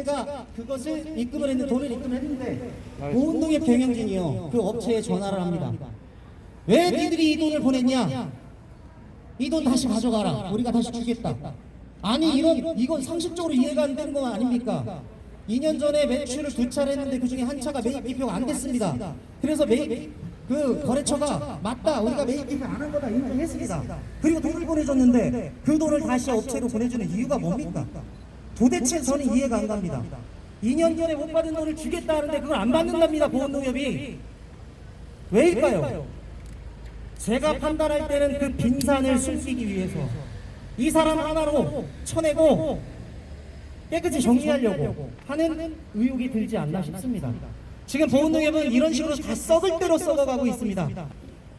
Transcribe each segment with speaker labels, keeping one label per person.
Speaker 1: 제가 그것을 입금을 했는데, 돈을 입금했는데 보훈농협 경영진이요, 그 업체에 전화를 합니다. 왜 니들이 이 돈을 보냈냐? 이 돈 다시 가져가라. 우리가 다시 주겠다. 아니, 이건 상식적으로 이해가 안 되는 거 아닙니까? 2년 전에 매출을 2차를 했는데 그 중에 한 차가 매입 기표가 안 됐습니다. 그래서 그 거래처가 맞다, 우리가 매입 기표 안 한 거다 인정했습니다. 그리고 돈을 보내줬는데 그 돈을 다시 업체로 보내주는 이유가 뭡니까? 도대체 저는 이해가 안 갑니다. 2년 전에 못 받은 돈을 주겠다 하는데 그걸 안 받는답니다, 보훈농협이. 왜일까요? 제가 판단할 때는 그 빈산을 숨기기 위해서 이 사람 하나로 쳐내고 깨끗이 정리하려고 하는 의혹이 들지 않나 싶습니다. 지금 보훈농협은 이런 식으로 다 썩을 대로 썩어가고 있습니다.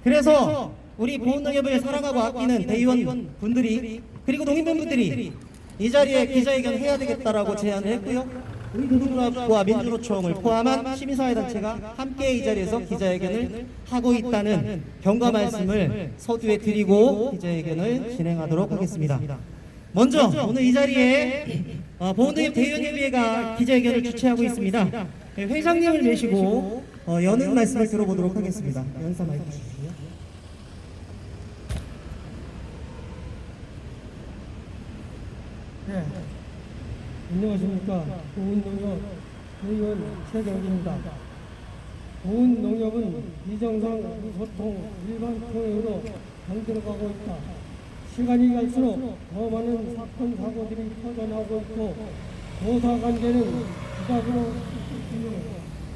Speaker 1: 그래서 우리 보훈농협을 사랑하고 아끼는 대의원 분들이, 그리고 농민분들이 이 자리에 기자회견 해야 되겠다라고 제안을 했고요. 우리 노동조합과 민주노총을 포함한 시민사회단체가 함께 이 자리에서 기자회견을 하고 있다는 경과 말씀을 서두에 드리고 기자회견을 진행하도록 하겠습니다. 먼저 오늘 이 자리에 보훈농협 대의원협의회가 기자회견을 주최하고 있습니다. 회장님을 모시고 여는 말씀을 들어보도록 하겠습니다. 연사 마이크 주시고요.
Speaker 2: 네, 안녕하십니까. 보훈농협 대의원 최경진입니다. 보훈농협은 비정상 소통 일반 통행으로 병들어가고 있다. 시간이 갈수록 더 많은 사건 사고들이 터져나오고 있고 보사관계는 부작으로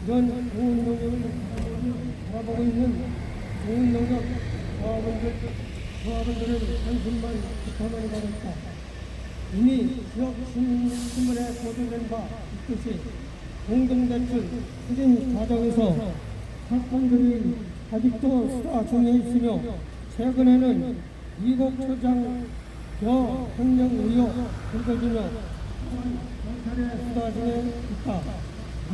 Speaker 2: 이런 보훈농협을 바라보고 있는 보훈농협 조합원들은 한숨만 부탁만 가고 있다. 이미 지역 신문에 보도된 바 있듯이 공동대출 추진 과정에서 사건들이 아직도 수사 중에 있으며, 최근에는 이국 처장 혁명 의혹 불거지며 경찰에 수사 중에 있다.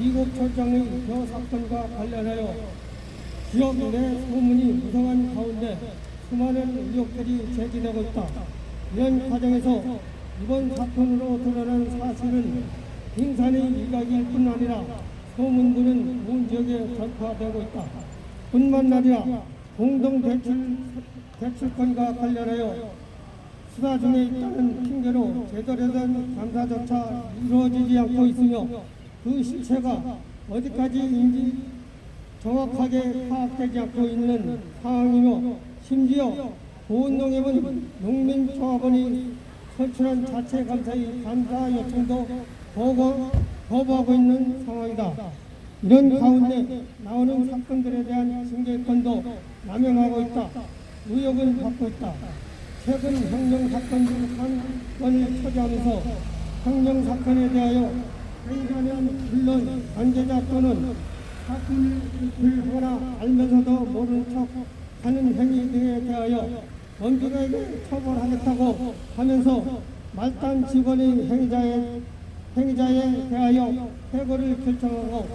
Speaker 2: 이국 처장의 사건과 관련하여 지역 내 소문이 무성한 가운데 수많은 의혹들이 제기되고 있다. 이런 과정에서 이번 사건으로 드러난 사실은 빙산의 일각일 뿐 아니라 소문들은 온 지역에 전파되고 있다. 뿐만 아니라 공동대출건과 관련하여 수사 중에 있다는 핑계로 제대로 된 감사조차 이루어지지 않고 있으며, 그 실체가 어디까지인지 정확하게 파악되지 않고 있는 상황이며, 심지어 보훈농협은 농민조합원이 설치한 자체 감사의 감사 요청도 거부하고 있는 상황이다. 이런 가운데 나오는 사건들에 대한 징계권도 남용하고 있다. 의혹은 받고 있다. 최근 혁명사건 중 한 건을 처리하면서 혁명사건에 대하여 행자는 물론 관계자 또는 사건을 불거나 알면서도 모른 척 하는 행위 등에 대하여 엄중하게 처벌하겠다고 하면서 말단 직원의 행위자에 대하여 해고를 결정하고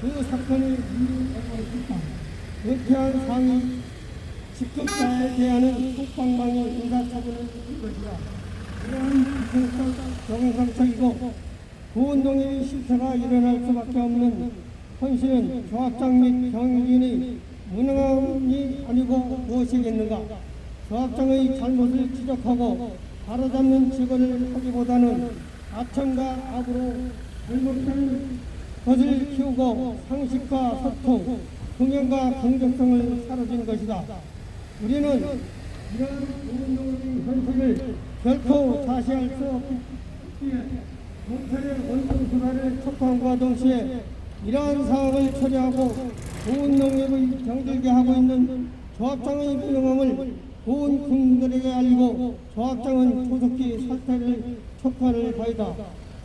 Speaker 2: 그 사건을 미리 해고했다. 은퇴한 상위 직급자에 대한 국방망의 인사처분을 한 것이다. 이러한 정상적이고 보훈농협의 실패가 일어날 수밖에 없는 현실은 조합장 및 경영진의 무능함이 아니고 무엇이겠는가. 조합장의 잘못을 지적하고 바로잡는 직원을 하기보다는 아첨과 악으로 잘못된 것을 키우고 상식과 소통, 공연과 공정성을 사라진 것이다. 우리는 이러한 보훈농협의 현실을 결코 자시할 수 없기에 경찰의 원동수사를 촉구함과 동시에 이러한 상황을 처리하고 보훈농협의 병들게 하고 있는 조합장의 무능함을 보훈 국민들에게 알리고 조합장은 조속히 사퇴를 촉구할 바이다.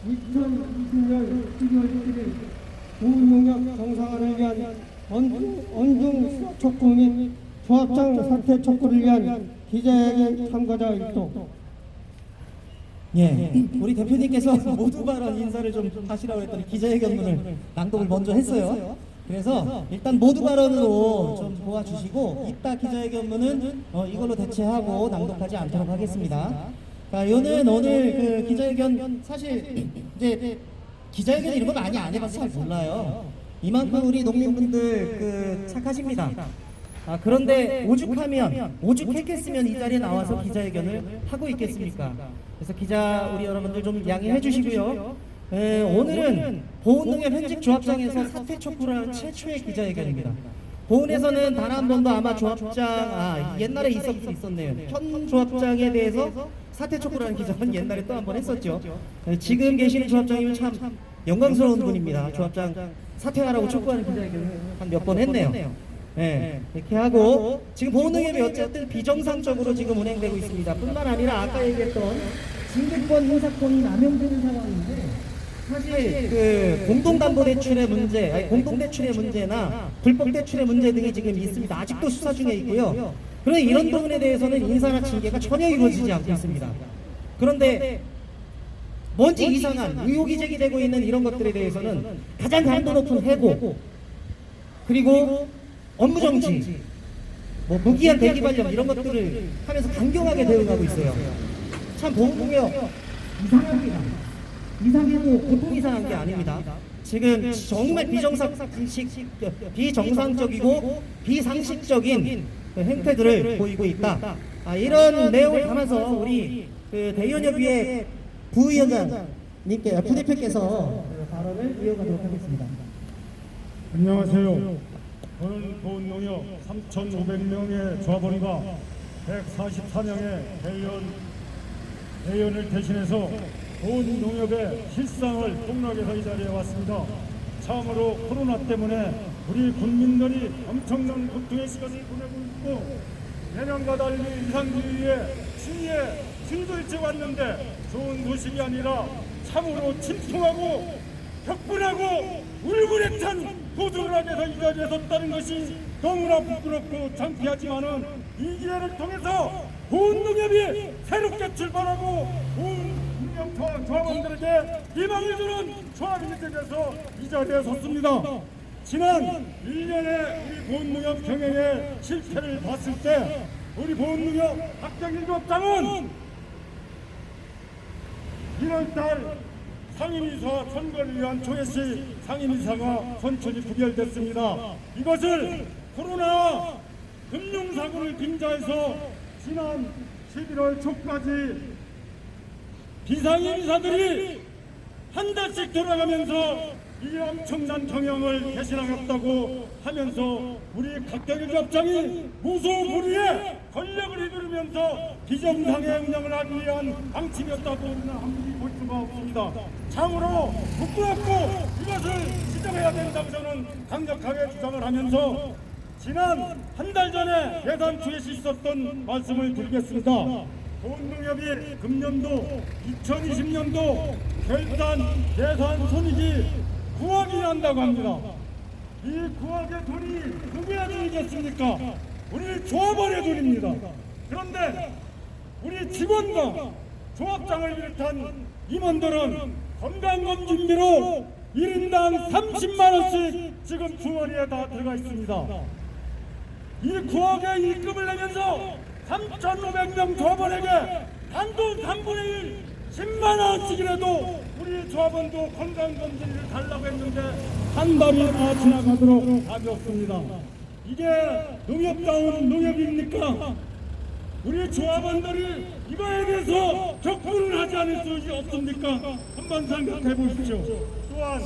Speaker 2: 2020년 12월 7일 보훈농협 정상화를 위한 언중 수사 촉구 및 조합장 사퇴 촉구를 위한 기자회견 참가자 일동.
Speaker 1: 예, 우리 대표님께서 모두 발언 인사를 좀 하시라고 했더니 기자회견문을 낭독을 먼저 했어요. 그래서 일단 모두 발언으로 좀 도와주시고, 이따 기자회견문은 이걸로 대체하고 낭독하지 않도록 하겠습니다. 요는 오늘 그 기자회견 사실 이제 기자회견 이런 거 많이 안 해봐서 잘 몰라요. 이만큼 우리 농민분들 착하십니다. 그런데 오죽했겠으면 이 자리에 나와서 기자회견을 하고 있겠습니까? 그래서 기자 우리 여러분들 좀 양해해 주시고요. 오늘은 보은농협 현직 조합장에서 사퇴 촉구를 하는 최초의 기자회견입니다. 보은에서는 단 한 번도 아마 조합장 옛날에 있었네요. 현 조합장에 대해서 사퇴 촉구를 하는 기자는 옛날에 또 한 번 했었죠. 지금 계시는 조합장이면 참 영광스러운 분입니다. 조합장 사퇴하라고 촉구하는 기자회견을 한 몇 번 했네요. 네, 이렇게 하고 지금 보은농협이 어쨌든 비정상적으로 지금 운행되고 있습니다. 뿐만 아니라 아까 얘기했던 징계권 인사권이 남용되는 상황인데 사실 공동담보대출의 문제, 공동대출의 문제나 불법대출의 문제 등이 지금 있습니다. 아직도 수사 중에 있고요. 그런데 이런 부분에 대해서는 인사나 징계가 전혀 이루어지지 않고 있습니다. 그런데 뭔지 이상한 의혹이 제기되고 있는 이런 것들에 대해서는 가장 강도 높은 해고, 그리고 업무정지, 무기한 대기발령 이런 것들을 하면서 강경하게 대응하고 있어요. 참 보은농협 이상합니다. 이상해도 보통 이상한 게 아닙니다. 지금 정말 비정상적이고 비상식적인 행태들을 보이고 있다. 이런 내용을 담아서 우리 대의원협의회 부위원장님께 부대표께서 발언을 이어가도록 하겠습니다.
Speaker 3: 안녕하세요. 저는 보은농협 3,500명의 조합원과 144명의 대의원을 대신해서 보은농협의 실상을 폭로하게서 이 자리에 왔습니다. 참으로 코로나 때문에 우리 국민들이 엄청난 고통의 시간을 보내고 있고, 예년과 달리 이상주의의 시위에 실들째 왔는데 좋은 소식이 아니라 참으로 침통하고 격분하고 울분했던 도둑을 하게서 이 자리에 섰다는 것이 너무나 부끄럽고 창피하지만은 이 기회를 통해서 보은농협이 새롭게 출발하고 보은농협 조합원들에게 희망을 주는 조합이 되면서 이 자리에 섰습니다. 지난 1년의 우리 보은농협 경영의 실패를 봤을 때 우리 보은농협 박정일 조합장은 1월달 상임이사 선거를 위한 초회시 상임이사가 선출이 부결됐습니다. 이것을 코로나 금융사고를 빙자해서 지난 11월 초까지 비상임이사들이 한 달씩 돌아가면서 이 엄청난 경영을 개시나갔다고 하면서 우리 박정일 조합장이 무소불위의 권력을 휘두르면서 비정상의 운영을 하기 위한 방침이었다고 우리는 아무리 볼 수가 없습니다. 참으로 부끄럽고 이것을 지적해야 된다고 저는 강력하게 주장을 하면서 지난 한 달 전에 예산 추이에 있었던 말씀을 드리겠습니다. 보은농협이 금년도 2020년도 결산 예산 손익이 9억이 난다고 합니다. 이 9억의 돈이 누구의 돈이겠습니까? 우리 조합원의 돈입니다. 그런데 우리 직원과 조합장을 비롯한 임원들은 건강검진비로 1인당 30만원씩 지금 주머니에 다 들어가 있습니다. 이 9억의 입금을 내면서 3,500명 조합원에게 단돈 3분의 1 10만원씩이라도 우리 조합원도 건강검진을 달라고 했는데 한 달이 다 지나가도록 답이 없습니다. 이게 농협다운 농협입니까? 우리 조합원들이 이거에 대해서 격분을 하지 않을 수 없습니까? 한번 생각해 보십시오. 또한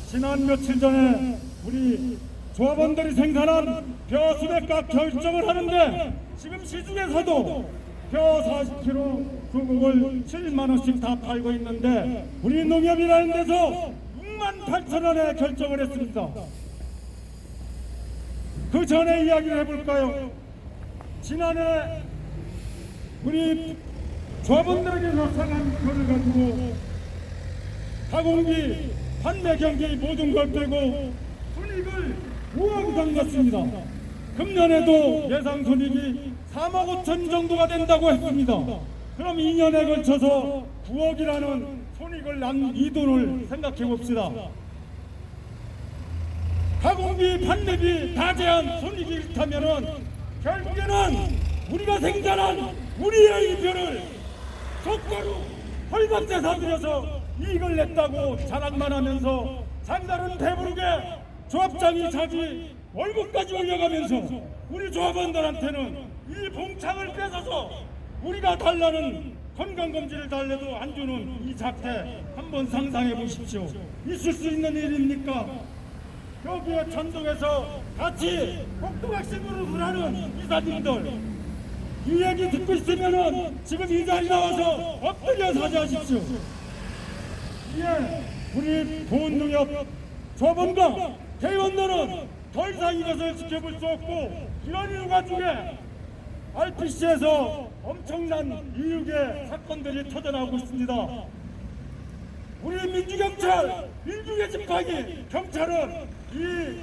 Speaker 3: 지난 며칠 전에 우리 조합원들이 생산한 벼 수백각 결정을 하는데 지금 시중에서도 벼 40kg 수국을 7만원씩 다 팔고 있는데 우리 농협이라는 데서 68,000원에 결정을 했습니다. 그 전에 이야기를 해볼까요? 지난해 우리 조합원들에게서 사간 표를 가지고 가공기, 판매 경기 모든 걸 빼고 손익을 5억 이상 냈습니다. 금년에도 예상 손익이 3억 5천 정도가 된다고 했습니다. 그럼 2년에 걸쳐서 9억이라는 손익을 난 이 돈을 생각해 봅시다. 가공비, 판매비 다 제한 손익이 있다면은 결국에는 우리가 생산한 우리의 이 벼를 속도로 헐값에 사들여서 이익을 냈다고 자랑만 하면서 자기들은 배부르게 조합장이 자기 월급까지 올려가면서 우리 조합원들한테는 이 봉창을 뺏어서 우리가 달라는 건강검진을 달래도 안 주는 이 작태 한번 상상해 보십시오. 있을 수 있는 일입니까? 여기에 전동에서 같이 꼭두각시무릎을 하는 이사님들, 이 얘기 듣고 있으면은 지금 이 자리 나와서 엎드려 사죄하십시오. 예, 우리 보훈농협 조합원과 대의원들은 더 이상 이것을 지켜볼 수 없고, 이런 이유가 중에 RPC에서 엄청난 이유의 사건들이 터져나오고 있습니다. 우리 민주경찰, 민중의 집합이 경찰은 이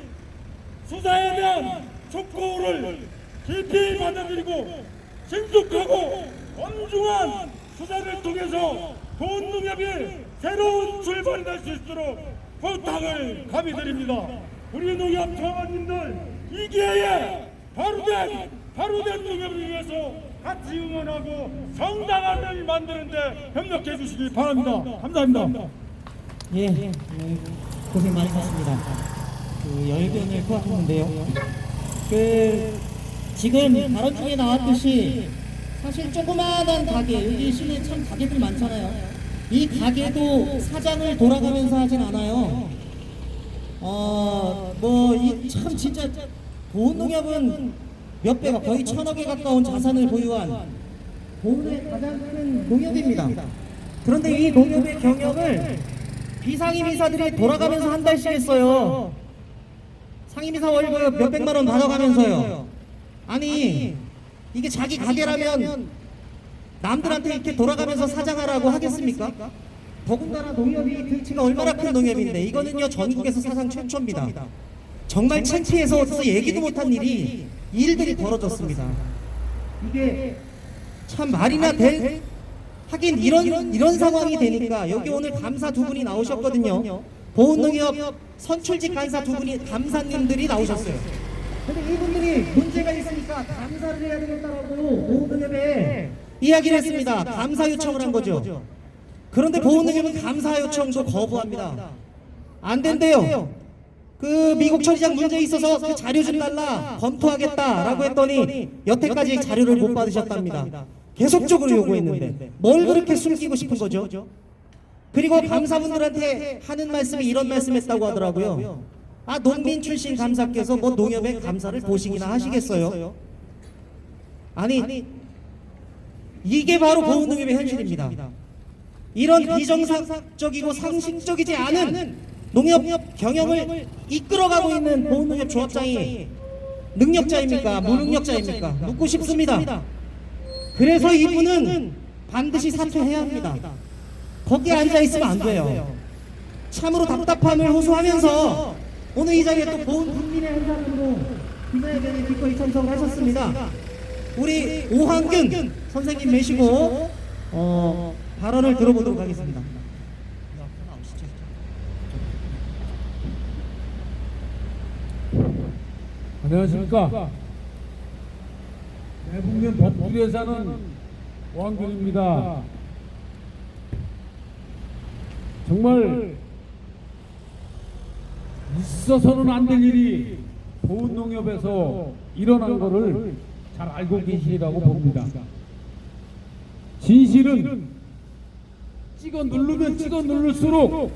Speaker 3: 수사에 대한 촉구를 깊이 받아들이고 신속하고 엄중한 수사를 통해서 보훈농협이 새로운 출발이 될 수 있도록 부탁을 감히 드립니다. 우리 농협 조합원님들 이 기회에 바로된 농협을 위해서 같이 응원하고 성당한 을 만드는데 협력해 주시기 바랍니다. 감사합니다.
Speaker 1: 예, 고생 많으셨습니다. 그 열변을 토하셨는데요. 지금 발언 중에 나왔듯이 사실 조그마한 가게, 여기 시내에 참 가게들 많잖아요. 이 가게도 사장을 돌아가면서 하진 않아요. 참 진짜 보훈농협은 몇 배가 거의 1,000억에 가까운 자산을 보유한 보훈의 가장 큰 농협입니다. 그런데 이 농협의 경영을 비상임이사들이 돌아가면서 한 달씩 했어요. 상임이사 월급 몇백만 원 받아가면서요. 아니 이게 자기 가게라면 남들한테 이렇게 돌아가면서 사장하라고 하겠습니까? 더군다나 농협이 등치가 얼마나 큰 농협인데 이거는요 전국에서 사상 최초입니다. 정말 창피해서 어디서 얘기도 못한 일들이 벌어졌습니다. 이게 참 말이나 될 하긴 이런 상황이 되니까 여기 오늘 감사 두 분이 나오셨거든요. 보훈농협 선출직 간사 두 분이 감사님들이 나오셨어요. 근데 이분들이 문제가 있으니까 감사를 해야 되겠다라고 보훈농협에 이야기를 했습니다. 감사 요청을 한 거죠. 그런데 보훈농협은 감사 요청도 거부합니다. 안 된대요. 그 미국 처리장 문제에 있어서 그 자료 좀 달라 검토하겠다라고 했더니 여태까지 자료를 못 받으셨답니다. 계속적으로 요구했는데 뭘 그렇게 숨기고 싶은 거죠? 그리고 감사분들한테 하는 말씀이 이런 말씀했다고 하더라고요. 아, 농민 출신 감사께서 뭐 농협의 감사를 보시기나 하시겠어요? 아니 이게 바로 보훈농협의 현실입니다. 이런 비정상적이고 상식적이지 않은 농협 경영을 이끌어가고 있는 보훈농협 조합장이 능력자입니까? 무능력자입니까? 묻고 싶습니다. 그래서 이분은 반드시 사퇴해야 합니다. 거기에 앉아있으면 안 돼요. 참으로 답답함을 호소하면서 오늘 이 자리에 또 보훈 국민의 한 사람으로 기자회견에 기꺼이 참석을 하셨습니다. 우리 오한균 선생님 모시고 발언을 들어보도록 하겠습니다.
Speaker 4: 안녕하십니까. 대북면 법규에 사는 오한균입니다. 정말 있어서는 안 될 일이 보훈농협에서 일어난 것을 잘 알고 계시리라고 봅니다. 진실은 찍어 누르면 찍어 누를수록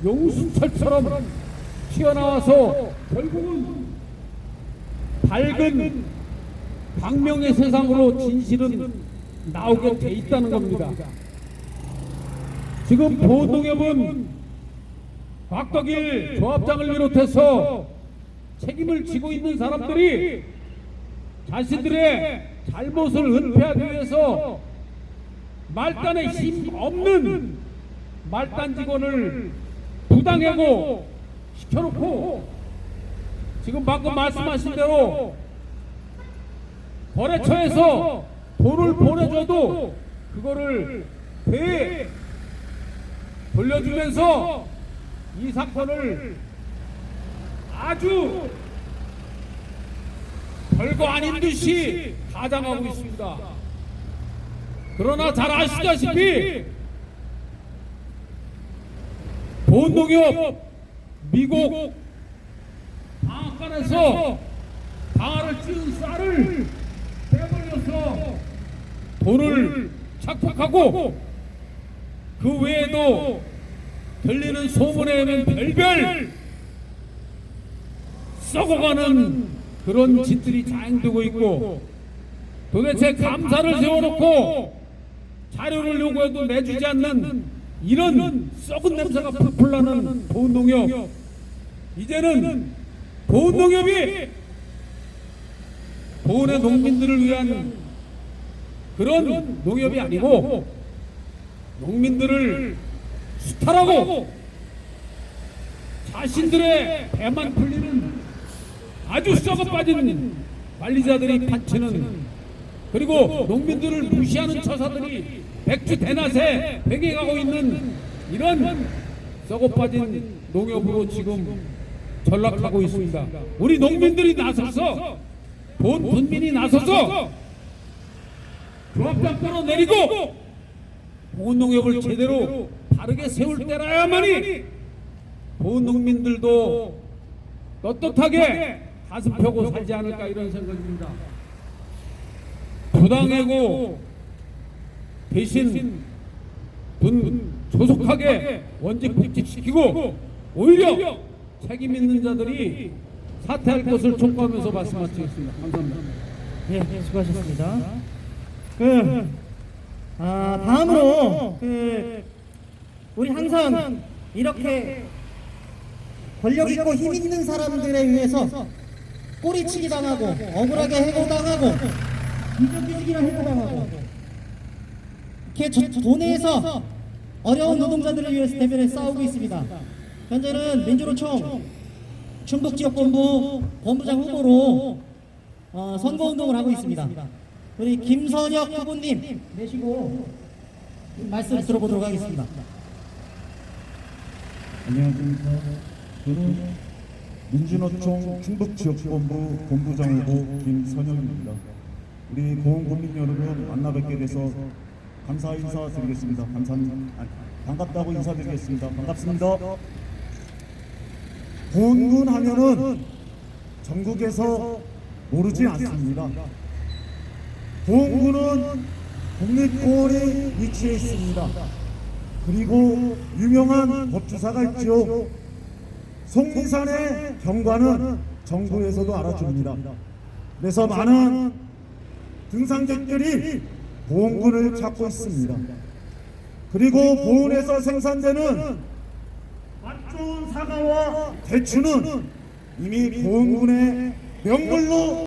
Speaker 4: 용순철처럼 튀어나와서 결국은 밝은 광명의 세상으로 진실은 나오게 돼 있다는 겁니다. 지금 보훈농협은 곽덕일 조합장을 비롯해서 책임을 지고 있는 사람들이 자신들의 잘못을 은폐하기 위해서 말단에 힘 없는 말단 직원을 부당해고 시켜놓고 지금 방금 말씀하신 대로 거래처에서 돈을 보내줘도 그거를 돌려주면서 이 사건을 아주 별거 아닌 듯이 가장하고 있습니다. 그러나 잘 아시다시피 보온농협 미국 방앗간에서 방아를 찌은 쌀을 빼버려서 돈을 착복하고 그 외에도 들리는 소문에 의하면 별별 썩어가는 그런 짓들이 자행되고 있고, 도대체 감사를 세워놓고 자료를 요구해도 내주지 않는 이런 썩은 냄새가 풀풀 나는 보온농협, 이제는 보온농협이 보온의 농민들을 위한 그런 농협이 아니고 농민들을 수탈하고 자신들의 배만 풀리는 아주 썩어 빠진 관리자들이 판치는, 그리고 농민들을 무시하는 처사들이 백주 대낮에 배겨가고 있는 이런 썩어 빠진 농협으로 지금 전락하고 있습니다. 우리 농민들이 나서서, 본 군민이 나서서 조합장 끌어내리고 보온농협을 제대로 바르게 세울 때라야만이 보온농민들도 떳떳하게 가슴 펴고 살지 않을까, 이런 생각입니다. 부당하고 대신 분 조속하게 원직 복직시키고 오히려 책임 있는 자들이 사퇴할 것을 촉구하면서 말씀 마치겠습니다. 감사합니다.
Speaker 1: 네, 수고하셨습니다. 다음으로 우리 항상 이렇게 권력 있고 힘 있는 사람들에 의해서 꼬리치기 당하고 억울하게 해고당하고 비정규직이나 해고당하고 이렇게 도내에서 어려운 노동자들을 위해서 대변에 싸우고 있습니다. 현재는 민주노총 충북지역본부 본부장 후보로 선거운동을 하고 있습니다. 우리 김선혁 후보님 내시고 말씀 들어보도록 하겠습니다.
Speaker 5: 안녕하십니까. 저는 민주노총 충북지역본부 본부장 후보 김선영입니다. 우리 보온국민 여러분 만나 뵙게 돼서 감사 인사드리겠습니다. 반갑다고 인사드리겠습니다. 반갑습니다. 보온군 하면은 전국에서 모르지 않습니다. 보온군은 국립공원에 위치해 있습니다. 그리고 유명한 법주사가 있죠. 속리산의 경관은 정부에서도 알아줍니다. 그래서 많은 등산객들이 보온군을 찾고 있습니다. 그리고 보온에서 생산되는 맛 좋은 사과와 대추는 이미 보온군의 명물로